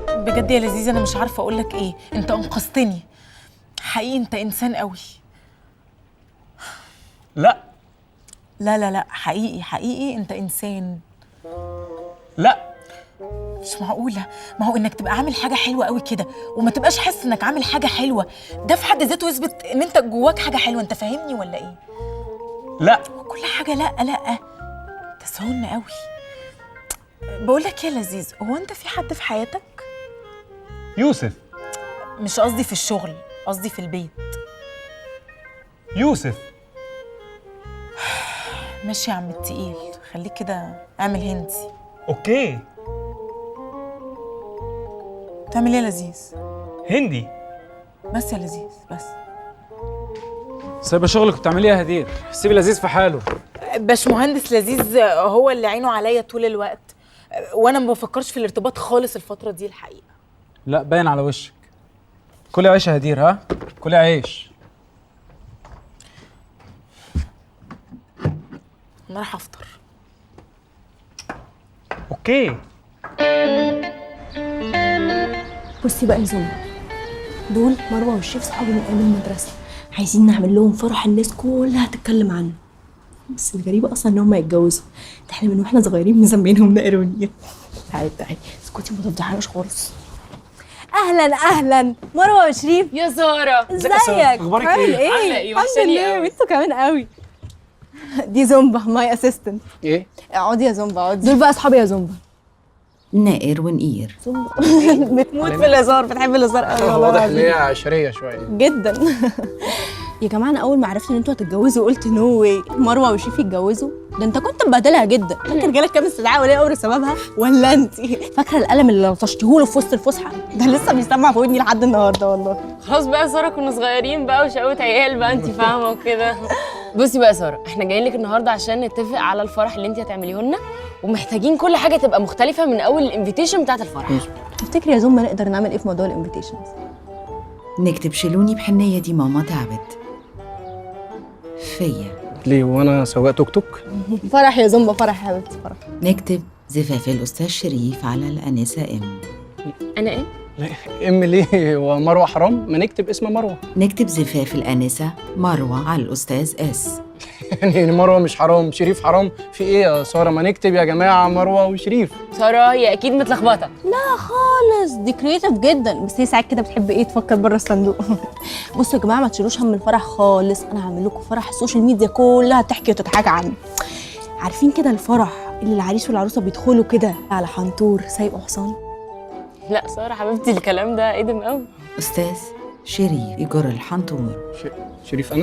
بجد يا لذيذ انا مش عارفه اقول لك ايه، انت انقذتني حقيقي، انت انسان قوي. لا لا لا لا، حقيقي حقيقي انت انسان. لا مش معقوله، ما هو انك تبقى عامل حاجه حلوه قوي كده وما تبقاش حاسس انك عامل حاجه حلوه، ده في حد ذاته يثبت ان انت جواك حاجه حلوه. انت فاهمني ولا ايه؟ لا كل حاجه لا لا، تسهلنا قوي. بقول لك يا لذيذ، هو انت في حد في حياتك؟ يوسف. مش قصدي في الشغل، قصدي في البيت. يوسف. ماشي يا عم التقيل، خليك كده اعمل هندي. اوكي. تعمل ايه يا لذيذ؟ هندي. بس يا لذيذ بس. سايبه شغلك وبتعملي ايه يا هدير؟ سيبي لذيذ في حاله. باشمهندس لذيذ هو اللي عينه عليا طول الوقت، وانا ما بفكرش في الارتباط خالص الفتره دي الحقيقه. لا باين على وشك. كلي عيش يا هدير، ها؟ كلي عيش. انا رايحه افطر. اوكي. بصي بقى يا زومبا، دول مروه والشيف صحابي من ايام المدرسه، عايزين نعمل لهم فرح الناس كلها تتكلم عنه. بس الغريبه اصلا ان هم يتجوزوا، ده احنا من واحنا صغيرين مسمينهم نقرونيه. تعالي تعالي اسكتي ما تفضحناش خالص. اهلا اهلا مروه وشريف. يا ساره ازيك؟ اخبارك عامل ايه؟ عاملة ايه؟ الحمد وحشاني لله، قوي. وانتوا كمان قوي. دي زومبا ماي اسيستنت. ايه؟ اقعدي يا زومبا اقعدي. دول بقى اصحابي يا زومبا. نائر ونقير. زومبا بتموت في الهزار، بتحب الهزار قوي والله واضح ان العظيم. هي عشريه شويه جدا. يا جماعه انا اول ما عرفت ان انتوا هتتجوزوا قلت نو واي مروه وشريف يتجوزوا، ده انت كنت مبهدلها جدا. فاكر جالك كام استدعاء ولي امر سببها ولا انت؟ فاكره القلم اللي لطشتيهوله في وسط الفسحه ده لسه بيسمع في ودني لحد النهارده والله. خلاص بقى يا ساره، كنا صغيرين بقى وشقوة عيال بقى، انت فاهمه وكده. بصي بقى يا ساره، احنا جايين لك النهارده عشان نتفق على الفرح اللي انت هتعمليه لنا، ومحتاجين كل حاجه تبقى مختلفه من اول الانفيتيشن بتاعت الفرح. تفتكري يا زومبا نقدر نعمل ايه في موضوع الانفيتيشنز؟ نكتب شيلوني بحنية دي ماما تعبت فيا. ليه وانا سواق توك توك؟ فرح يا زومبا، فرح يا حبيبتي، فرح. نكتب زفاف الأستاذ شريف على الأنسة إم. انا ايه؟ ليه؟ ام ليه؟ ومروه حرام؟ ما نكتب اسم مروه. نكتب زفاف الأنسة مروة على الأستاذ اس. يعني مروه مش حرام، شريف حرام؟ في ايه يا ساره؟ ما نكتب يا جماعه مروه وشريف. ساره هي اكيد متلخبطه. لا خالص، دي كرييتيف جدا، بس هي ساعات كده بتحب ايه تفكر بره الصندوق. بصوا يا جماعه ما تشيلوش هم الفرح خالص، انا هعمل لكم فرح السوشيال ميديا كلها تحكي وتتحكى عنه. عارفين كده الفرح اللي العريس والعروسه بيدخلوا كده على حنطور سايق حصان؟ لا ساره حبيبتي، الكلام ده قديم قوي. أستاذ شريف يجر الحنطور. شريف